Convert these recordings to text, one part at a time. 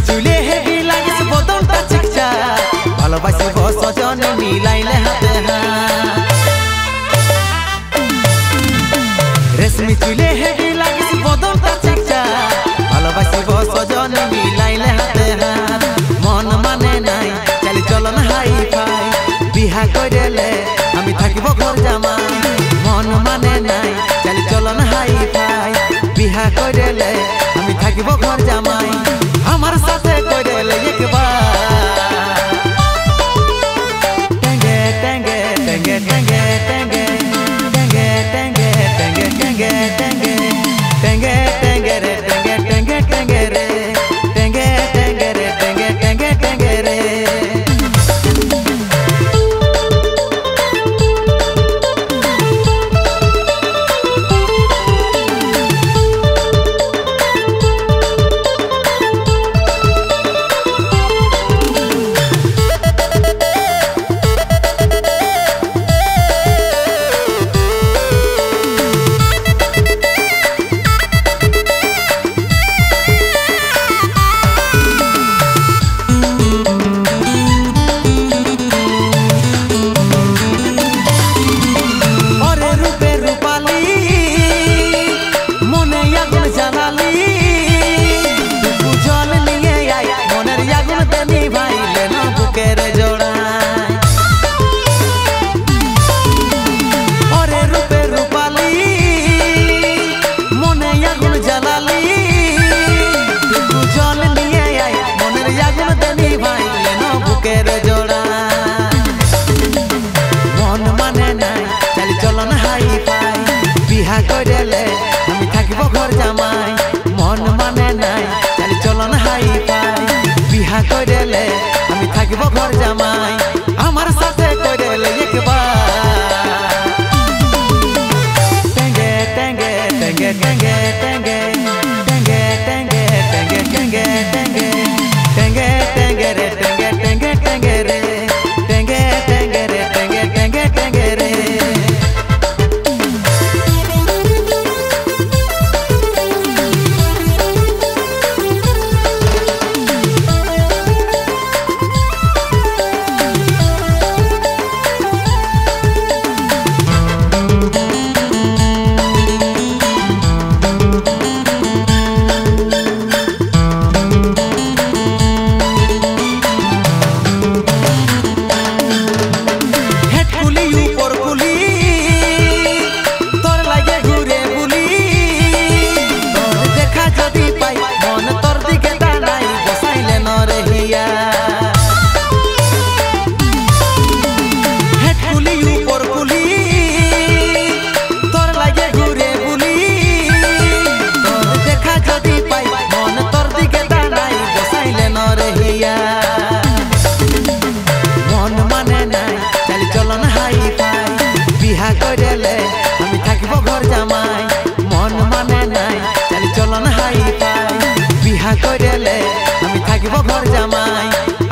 চুলে হেভি লাগিস বদনটা চিকচা ভালোবাসিব সজনে মিলাইলে হাতে রেশমি চুলে হেভি লাগিস বদনটা চিকচা ভালোবাসিব সজনে মিলাইলে হাতে মন মানে নাই চালি চলন হাই ফাই বিহা কইরেলে আমি থাকিব ঘর জামাই মন মানে নাই চালি চলন হাই ফাই বিহা কইরেলে আমি থাকিব ঘর জামাই আমার সাথে কইরেলে একবার টেঙ্গে টেঙ্গে টেঙ্গে টেঙ্গে টেঙ্গে টেঙ্গে টেঙ্গে টেঙ্গে টেঙ্গে টেঙ্গে টেঙ্গে টেঙ্গে রে টেঙ্গে টেঙ্গে টেঙ্গে রে টেঙ্গে টেঙ্গে রে টেঙ্গে টেঙ্গে টেঙ্গে রে বিহা কইরেলে আমি থাকিব ঘর জামাই মন মানে নাই চালি চলন হাই ফাই বিহা কইরেলে আমি থাকিব ঘর জামাই আমার সাথে কইরেলে একবার টেঙ্গে টেঙ্গে টেঙ্গে টেঙ্গে টেঙ্গে টেঙ্গে টেঙ্গে টেঙ্গে টেঙ্গে টেঙ্গে টেঙ্গে টেঙ্গে রে টেঙ্গে টেঙ্গে টেঙ্গে রে টেঙ্গে টেঙ্গে রে টেঙ্গে টেঙ্গে টেঙ্গে রে মন মানে নাই চালি চলন হাই ফাই বিহা কইরেলে আমি থাকিব ঘর জামাই মন মানে নাই চালি চলন হাই ফাই বিহা কইরেলে আমি থাকিব ঘর জামাই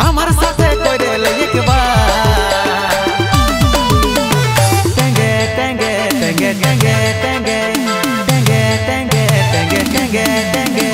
আমার সাথে কইরেলে একবার টেঙ্গে টেঙ্গে টেঙ্গে টেঙ্গে টেঙ্গে টেঙ্গে টেঙ্গে টেঙ্গে টেঙ্গে টেঙ্গে